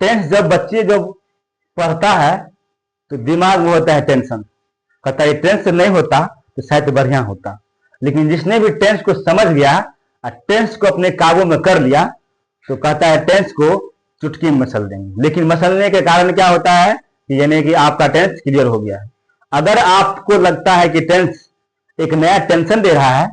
Tense जब बच्चे जब पढ़ता है तो दिमाग में होता है टेंशन, कहता है टेंस नहीं होता तो शायद बढ़िया होता। लेकिन जिसने भी टेंस को समझ गया और टेंस को अपने काबू में कर लिया तो कहता है टेंस को चुटकी में मसल देंगे। लेकिन मसलने के कारण क्या होता है कि यानी कि आपका टेंस क्लियर हो गया है। अगर आपको लगता है कि टेंस एक नया टेंशन दे रहा है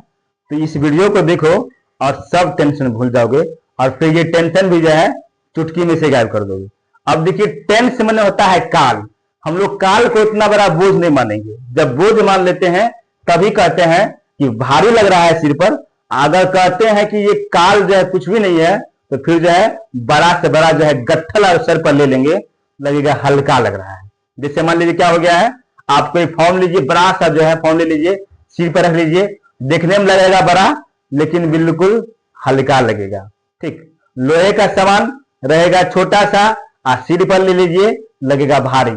तो इस वीडियो को देखो और सब टेंशन भूल जाओगे और फिर ये टेंशन भी जो है चुटकी में से गायब कर दोगे। अब देखिए टेंस माने होता है काल। हम लोग काल को इतना बड़ा बोझ नहीं मानेंगे। जब बोझ मान लेते हैं तभी कहते हैं कि भारी लग रहा है सिर पर। अगर कहते हैं कि ये काल जो है कुछ भी नहीं है तो फिर जो है बड़ा से बड़ा जो है गट्ठल और सर पर ले लेंगे, लगेगा हल्का लग रहा है। जैसे मान लीजिए क्या हो गया है, आप कोई फॉर्म लीजिए, बड़ा सा जो है फॉर्म ले लीजिए, सिर पर रख लीजिए, देखने में लगेगा बड़ा लेकिन बिल्कुल हल्का लगेगा। ठीक, लोहे का सामान रहेगा छोटा सा और सिर पर ले लीजिए लगेगा भारी।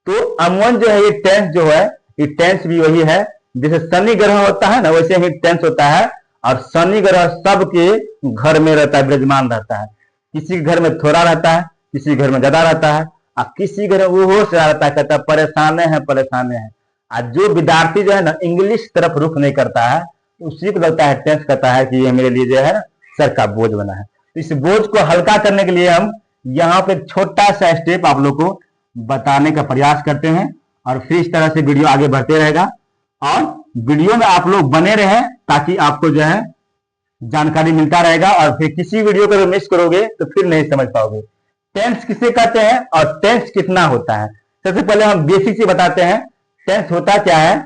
तो अमूमन जो है ये टेंस जो है ये टेंस भी वही है। जैसे शनि ग्रह होता है ना वैसे ही टेंस होता है। और शनि ग्रह सबके घर में रहता है, विराजमान रहता है। किसी के घर में थोड़ा रहता है, किसी के घर में ज्यादा रहता है और किसी घर में वो से रहता है, कहता है परेशान है परेशान है। और जो विद्यार्थी जो है ना इंग्लिश तरफ रुख नहीं करता है उसी को लगता है टेंस कहता है कि ये मेरे लिए जो है सर का बोझ बना है। तो इस बोझ को हल्का करने के लिए हम यहाँ पे छोटा सा स्टेप आप लोग को बताने का प्रयास करते हैं और फिर इस तरह से वीडियो आगे बढ़ते रहेगा। और वीडियो में आप लोग बने रहे ताकि आपको जो है जानकारी मिलता रहेगा और फिर किसी वीडियो को मिस करोगे तो फिर नहीं समझ पाओगे। टेंस किसे कहते हैं और टेंस कितना होता है, सबसे पहले हम बेसिक से बताते हैं। टेंस होता क्या है,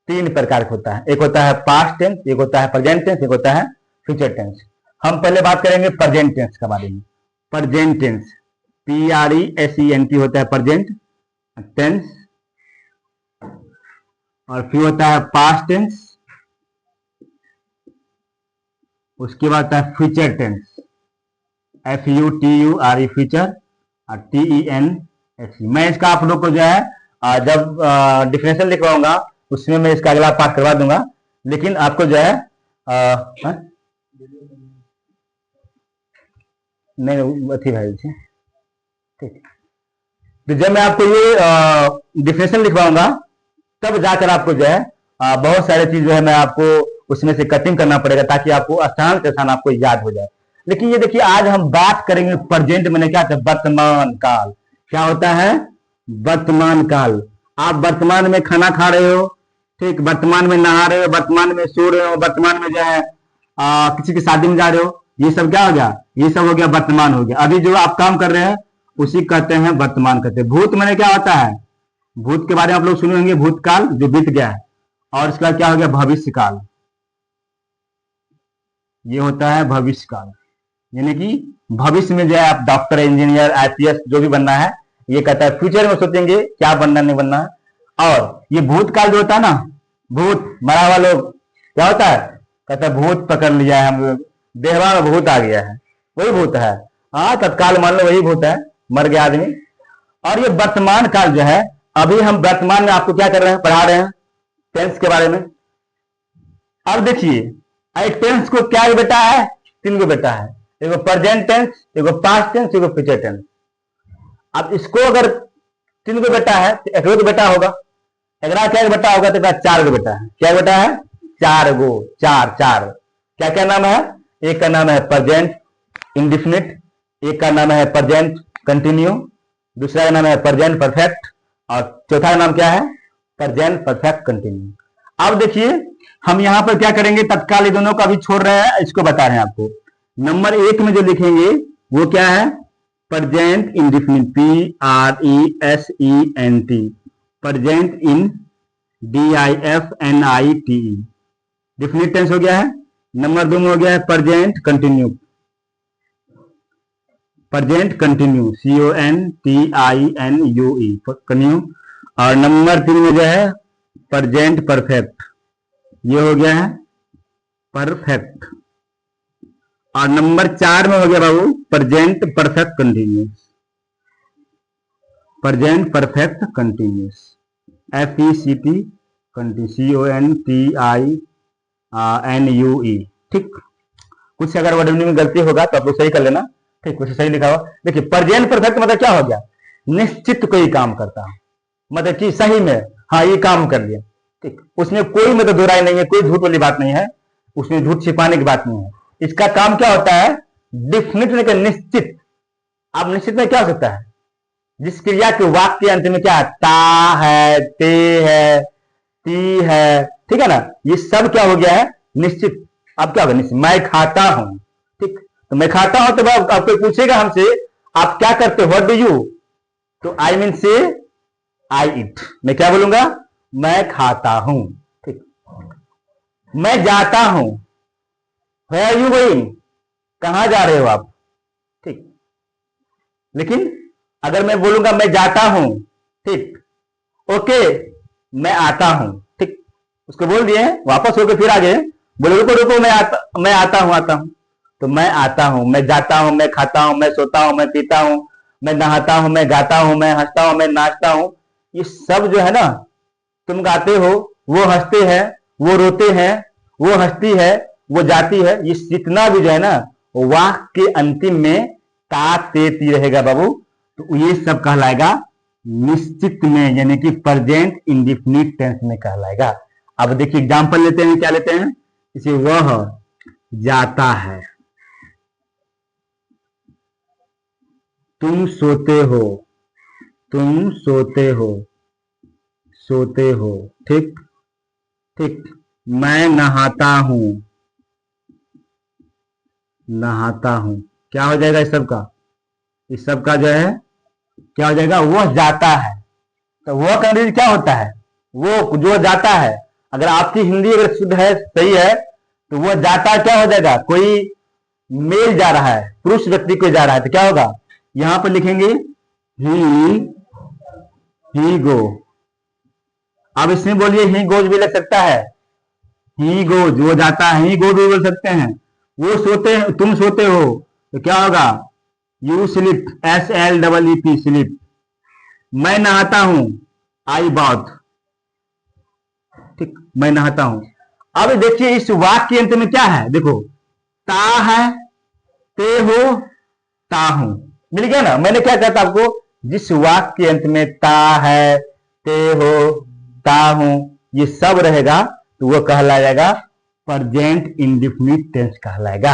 तीन प्रकार का होता है। एक होता है पास्ट टेंस, एक होता है प्रेजेंट टेंस, एक होता है फ्यूचर टेंस। हम पहले बात करेंगे प्रेजेंट टेंस के बारे में। प्रेजेंट टेंस PRESENT होता है प्रेजेंट टेंस। और फिर होता है पास्ट टेंस, उसके बाद होता है फ्यूचर टेंस FUTURE फ्यूचर और TENS। मैं इसका आप लोग को जो है जब डिफिनेशन लिखवाऊंगा उसमें मैं इसका अगला पार्ट करवा दूंगा। लेकिन आपको जो है नहीं अथी भाई ठीक। तो जब मैं आपको ये डिफिनेशन लिखवाऊंगा तब जाकर आपको जो है बहुत सारे चीज जो है मैं आपको उसमें से कटिंग करना पड़ेगा ताकि आपको आसान से आसान आपको याद हो जाए। लेकिन ये देखिए आज हम बात करेंगे प्रेजेंट में क्या होता है, वर्तमान काल। क्या होता है, वर्तमान काल। आप वर्तमान में खाना खा रहे हो, ठीक, वर्तमान में नहा रहे हो, वर्तमान में सो रहे हो, वर्तमान में जो है किसी की शादी में जा रहे हो, ये सब क्या हो गया, ये सब हो गया वर्तमान हो गया। अभी जो आप काम कर रहे हैं उसी कहते हैं वर्तमान कहते हैं। भूत मैंने क्या होता है, भूत के बारे में आप लोग सुने होंगे, भूतकाल जो बीत गया है। और इसका क्या हो गया भविष्य काल, ये होता है भविष्य काल। यानी कि भविष्य में जो है आप डॉक्टर इंजीनियर IPS जो भी बनना है ये कहता है। फ्यूचर में सोचेंगे क्या बनना नहीं बनना है। और ये भूतकाल जो होता है ना, भूत मरा हुआ लोग क्या होता है, कहता है भूत पकड़ लिया है, हम देहवा में भूत आ गया है, वही भूत है। हाँ तत्काल मान लो वही भूत है, मर गया आदमी। और ये वर्तमान काल जो है अभी हम वर्तमान में आपको क्या कर रहे हैं, पढ़ा रहे हैं टेंस के बारे में। अब देखिए टेंस को क्या बेटा है, तीन को बेटा है, एगो प्रेजेंट टेंस, एगो पास्ट टेंस, एगो फ्यूचर टेंस। अब इसको अगर तीन को बेटा है तो एक तो बेटा होगा, अगर क्या बेटा होगा तो चार गो बेटा है। क्या बेटा है, चार गो, चार चार। क्या क्या नाम है, एक का नाम है प्रेजेंट इंडिफिनिट, एक का नाम है प्रेजेंट कंटिन्यू, दूसरा का नाम है प्रेजेंट परफेक्ट और चौथा का नाम क्या है, प्रेजेंट परफेक्ट कंटिन्यू। अब देखिए हम यहां पर क्या करेंगे, तत्काल ये दोनों का भी छोड़ रहे हैं, इसको बता रहे हैं आपको। नंबर एक में जो लिखेंगे वो क्या है, present indefinite PRESENT, present in DIFNITE, definite tense हो गया है। नंबर दो में हो गया है present continue, present continue CONTINUE continue. और नंबर तीन में जो है प्रेजेंट परफेक्ट, ये हो गया है परफेक्ट। और नंबर चार में हो गया बाबू present perfect continuous, present perfect continuous FECT CONTINUE। ठीक, कुछ अगर वर्ड में गलती होगा तो आप लोग सही कर लेना, ठीक, उसे सही लिखा हुआ। देखिए प्रेजेंट परफेक्ट मतलब क्या हो गया, निश्चित कोई काम करता हूं, मतलब कि सही में हाँ ये काम कर लिया, ठीक, उसमें कोई मतलब दो राय नहीं है, कोई झूठ वाली बात नहीं है, उसमें झूठ छिपाने की बात नहीं है। इसका काम क्या होता है, डिफिनिट निश्चित। अब निश्चित में क्या हो सकता है, जिस क्रिया के वाक्य के अंत में क्या है, ता है, ते है, ती है, ठीक है ना, ये सब क्या हो गया है, निश्चित। अब क्या होगा, निश्चित। मैं खाता हूं, ठीक, तो मैं खाता हूं तो अब कोई पूछेगा हमसे आप क्या करते हो, व्हाट डू यू, तो आई मीन से आई इट, मैं क्या बोलूंगा, मैं खाता हूं, ठीक। मैं जाता हूं, वेयर आर यू गोइंग, कहां जा रहे हो आप, ठीक। लेकिन अगर मैं बोलूंगा मैं जाता हूं, ठीक, ओके, मैं आता हूं, ठीक, उसको बोल दिए, वापस होकर फिर आगे बोले रुको रुको, मैं आता हूं, आता हूं, तो मैं आता हूं, मैं जाता हूं, मैं खाता हूं, मैं सोता हूं, मैं पीता हूं, मैं नहाता हूं, मैं गाता हूं, मैं हंसता हूं, मैं नाचता हूं, ये सब जो है ना, तुम गाते हो, वो हंसते हैं, वो रोते हैं, वो हंसती है, वो जाती है, ये जितना भी जो है ना वाक्य के अंतिम में ता ते ती रहेगा बाबू, तो ये सब कहलाएगा निश्चित में, यानी कि प्रेजेंट इंडिफिनिट टेंस में कहलाएगा। अब देखिए एग्जांपल लेते हैं, क्या लेते हैं, इसे वह जाता है, तुम सोते हो, तुम सोते हो, सोते हो, ठीक ठीक, मैं नहाता हूं, नहाता हूं, क्या हो जाएगा इस सब का जो है क्या हो जाएगा, वह जाता है। तो वह का अंग्रेजी क्या होता है, वो जो जाता है, अगर आपकी हिंदी अगर शुद्ध है, सही है, तो वह जाता क्या हो जाएगा, कोई मेल जा रहा है, पुरुष व्यक्ति को जा रहा है, तो क्या होगा, यहां पर लिखेंगे ही गो। अब इसमें बोलिए ही गोज भी लग सकता है, ही गोज, वो जाता है, ही गो भी बोल सकते हैं। वो सोते, तुम सोते हो, तो क्या होगा, यू स्लिप, SLEEP, स्लिप। मैं नहाता हूं, आई बाथ, ठीक, मैं नहाता हूं। अब देखिए इस वाक्य के अंत में क्या है, देखो ता है, ते हो, ता हूं, मिल गया ना। मैंने क्या कहता आपको, जिस वाक्य के अंत में ता है, ते हो, ता हूं, ये सब रहेगा, तो वो कहलाएगा प्रेजेंट इंडिफिनिट टेंस कहलाएगा।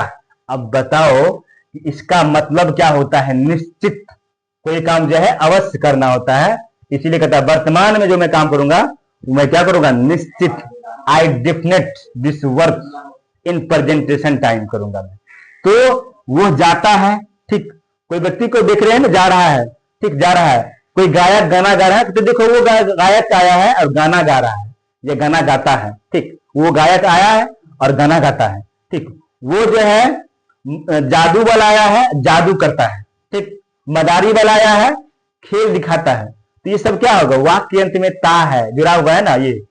अब बताओ कि इसका मतलब क्या होता है, निश्चित कोई काम जो है अवश्य करना होता है, इसीलिए कहता है वर्तमान में जो मैं काम करूंगा मैं क्या करूंगा, निश्चित, I definite this work in presentation time करूंगा मैं। तो वो जाता है, ठीक, कोई व्यक्ति को देख रहे हैं ना, जा रहा है, ठीक, जा रहा है, कोई गायक गाना गा रहा है, तो देखो वो गायक आया है और गाना गा रहा है, ये गाना गाता है, ठीक, वो गायक आया है और गाना गाता है, ठीक, वो जो है जादू वाला आया है, जादू करता है, ठीक, मदारी वाला आया है, खेल दिखाता है। तो ये सब क्या होगा, वाक्य अंत में ता है जुड़ा हुआ है ना, ये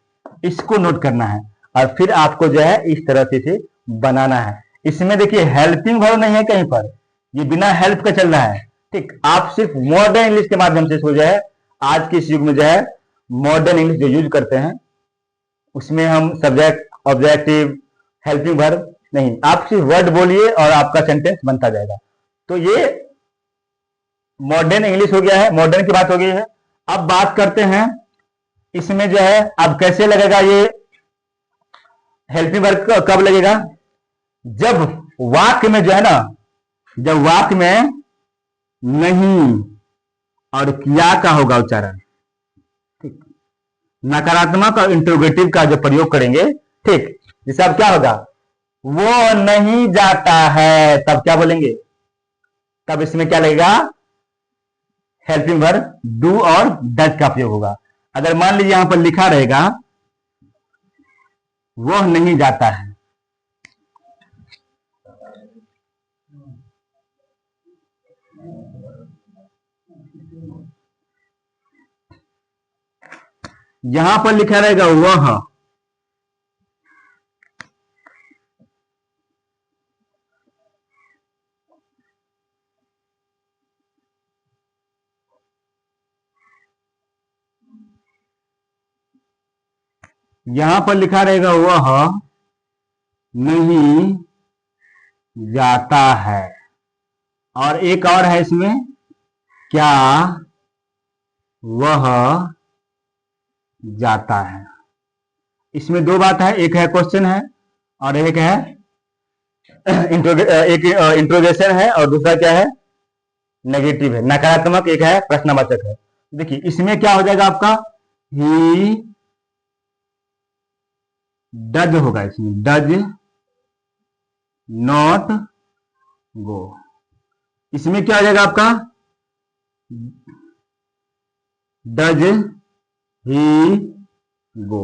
इसको नोट करना है और फिर आपको जो है इस तरह से इसे बनाना है। इसमें देखिए हेल्पिंग वर्ब नहीं है कहीं पर, ये बिना हेल्प का चल रहा है, ठीक। आप सिर्फ मॉडर्न इंग्लिश के माध्यम से इसको जो है आज के इस युग में जो है मॉडर्न इंग्लिश जो यूज करते हैं उसमें हम सब्जेक्ट, ऑब्जेक्टिव, हेल्पिंग वर्ब नहीं, आप सिर्फ वर्ड बोलिए और आपका सेंटेंस बनता जाएगा। तो ये मॉडर्न इंग्लिश हो गया है, मॉडर्न की बात हो गई है। अब बात करते हैं इसमें जो है अब कैसे लगेगा ये हेल्पिंग वर्ब, कब लगेगा, जब वाक्य में जो है ना, जब वाक्य में नहीं और किया का होगा उच्चारण, ठीक, नकारात्मक और इंट्रोगेटिव का जो प्रयोग करेंगे, ठीक, जैसे अब क्या होगा, वो नहीं जाता है, तब क्या बोलेंगे, तब इसमें क्या लगेगा, हेल्पिंग वर्ब डू और डज का प्रयोग होगा। अगर मान लीजिए यहां पर लिखा रहेगा वह नहीं जाता है, यहां पर लिखा रहेगा वह, यहां पर लिखा रहेगा वह नहीं जाता है, और एक और है इसमें, क्या वह जाता है। इसमें दो बात है, एक है क्वेश्चन है और एक है एक इंट्रोगेशन है और दूसरा क्या है, नेगेटिव है, नकारात्मक, एक है प्रश्नवाचक है। देखिए इसमें क्या हो जाएगा आपका, ही डज होगा, इसमें डज नॉट गो। इसमें क्या हो जाएगा आपका, डज ही गो,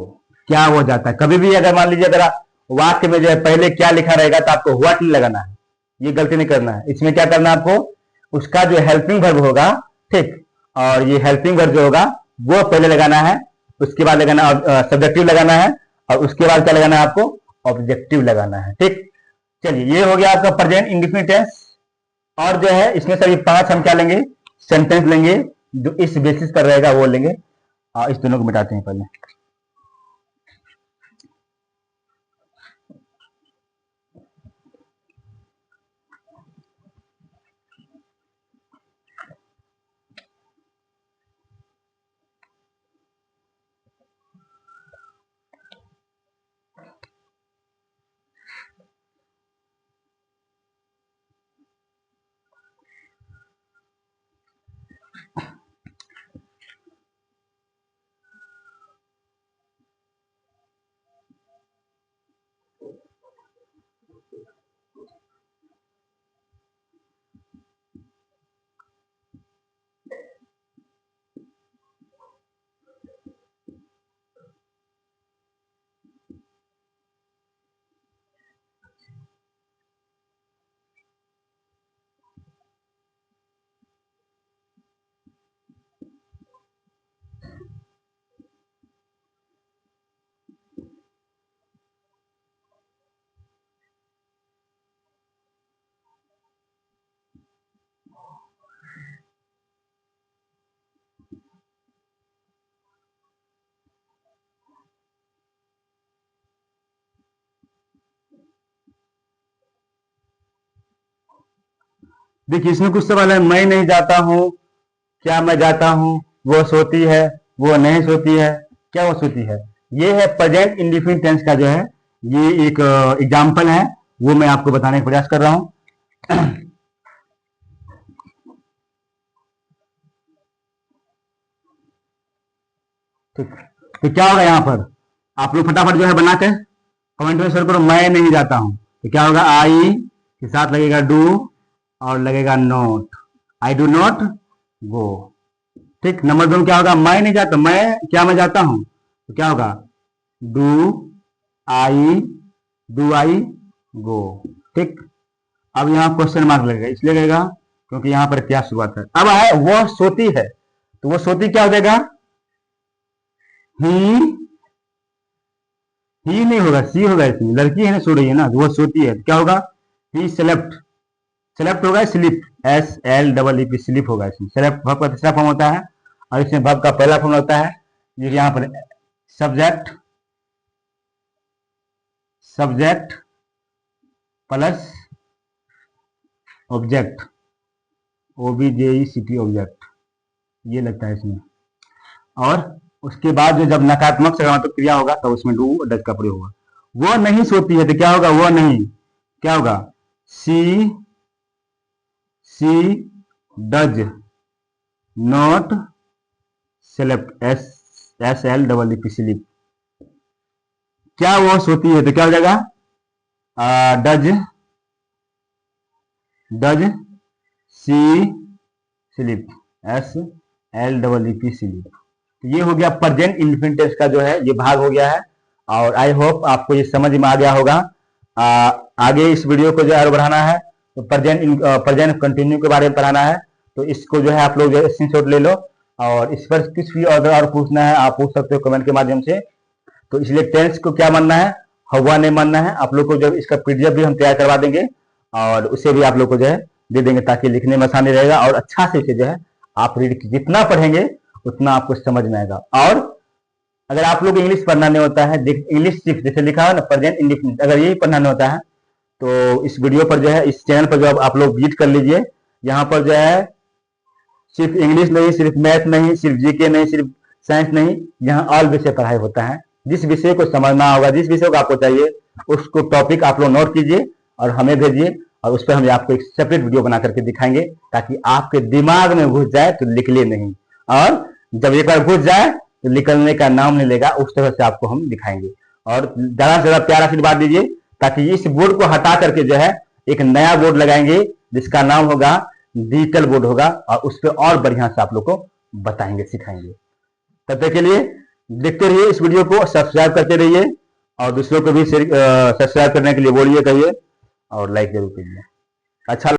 क्या हो जाता है। कभी भी अगर मान लीजिए अगर वाक्य में जो है पहले क्या लिखा रहेगा तो आपको व्हाट नहीं लगाना है, ये गलती नहीं करना है। इसमें क्या करना है आपको, उसका जो हेल्पिंग वर्ब होगा, ठीक, और ये हेल्पिंग वर्ब जो होगा वो पहले लगाना है, उसके बाद लगाना सब्जेक्टिव लगाना है, और उसके बाद क्या लगाना है आपको, ऑब्जेक्टिव लगाना है, ठीक। चलिए ये हो गया आपका प्रेजेंट इंडेफिनिट टेंस। और जो है इसमें सभी 5 हम क्या लेंगे, सेंटेंस लेंगे जो इस बेसिस पर रहेगा वो लेंगे। इस दोनों को मिटाते हैं पहले। देखिए इसमें कुछ सवाल है, मैं नहीं जाता हूं, क्या मैं जाता हूं, वो सोती है, वो नहीं सोती है, क्या वो सोती है। ये है प्रेजेंट इंडेफिनिट टेंस का जो है ये एक एग्जाम्पल है, वो मैं आपको बताने का प्रयास कर रहा हूं। ठीक, तो क्या होगा यहाँ पर, आप लोग फटाफट जो है बना के कमेंट में शेयर करो, मैं नहीं जाता हूं, तो क्या होगा, आई के साथ लगेगा डू और लगेगा not, I do not go, ठीक। नंबर 2 क्या होगा, मैं नहीं जाता, मैं जाता हूं, तो क्या होगा, डू आई गो, ठीक। अब यहाँ क्वेश्चन मार्क लगेगा, इसलिए लगेगा क्योंकि यहाँ पर क्या शुरुआत है। अब है वो सोती है, तो वो सोती क्या हो जाएगा, ही नहीं होगा, सी होगा, इसमें लड़की है ना, सो रही है ना, वो सोती है, तो क्या होगा, ही स्लेप्ट, स्लेप्ट होगा, स्लिप, SLEEP स्लिप होगा। इसमें स्लेप्ट वर्ब का तीसरा फॉर्म होता है और इसमें वर्ब का पहला फॉर्म होता है, जो यहाँ पर subject plus object, OBJECT object, ये लगता है इसमें। और उसके बाद जो जब नकारात्मक सकारात्मक क्रिया होगा तो उसमें डू और डज का प्रयोग होगा। वो नहीं सोती है, तो क्या होगा, वो नहीं, क्या होगा, she does not slept, SLEEP sleep, क्या वो सोती है, तो क्या हो जाएगा, does she sleep, SLEEP sleep. तो ये हो गया प्रेजेंट इंडेफिनिट टेंस का जो है ये भाग हो गया है, और आई होप आपको ये समझ में आ गया होगा। आगे इस वीडियो को जो है बढ़ाना है, तो प्रेजेंट कंटिन्यू के बारे में पढ़ाना है, तो इसको जो है आप लोग स्क्रीनशॉट ले लो, और इस पर कुछ भी और पूछना है आप पूछ सकते हो कमेंट के माध्यम से। तो इसलिए टेंस को क्या मानना है, हवा नहीं मानना है। आप लोग को जब इसका PDF भी हम तैयार करवा देंगे और उसे भी आप लोग को जो है दे देंगे, ताकि लिखने में आसानी रहेगा, और अच्छा से इसे जो है आप रीड जितना पढ़ेंगे उतना आपको समझ में आएगा। और अगर आप लोग इंग्लिश पढ़ना नहीं होता है, इंग्लिश सिर्फ जैसे लिखा है ना प्रेजेंट इंडेफिनिट, अगर यही पढ़ना नहीं होता है तो इस वीडियो पर जो है, इस चैनल पर जो आप लोग विजिट कर लीजिए, यहाँ पर जो है सिर्फ इंग्लिश नहीं, सिर्फ मैथ नहीं, सिर्फ जीके नहीं, सिर्फ साइंस नहीं, यहाँ ऑल विषय पढ़ाई होता है। जिस विषय को समझना होगा, जिस विषय को आपको चाहिए, उसको टॉपिक आप लोग नोट कीजिए और हमें भेजिए, और उस पर हम आपको एक सेपरेट वीडियो बना करके दिखाएंगे, ताकि आपके दिमाग में घुस जाए तो निकले नहीं, और जब एक बार घुस जाए तो निकलने का नाम नहीं लेगा। उस तरह से आपको हम दिखाएंगे। और ज्यादा से ज्यादा प्यार आशीर्वाद दीजिए, ताकि इस बोर्ड को हटा करके जो है एक नया बोर्ड लगाएंगे, जिसका नाम होगा डिजिटल बोर्ड होगा, और उस पर और बढ़िया से आप लोग को बताएंगे, सिखाएंगे। तब तक के लिए देखते रहिए इस वीडियो को, सब्सक्राइब करते रहिए, और दूसरों को भी सब्सक्राइब करने के लिए बोलिए, कहिए, और लाइक जरूर कीजिए। अच्छा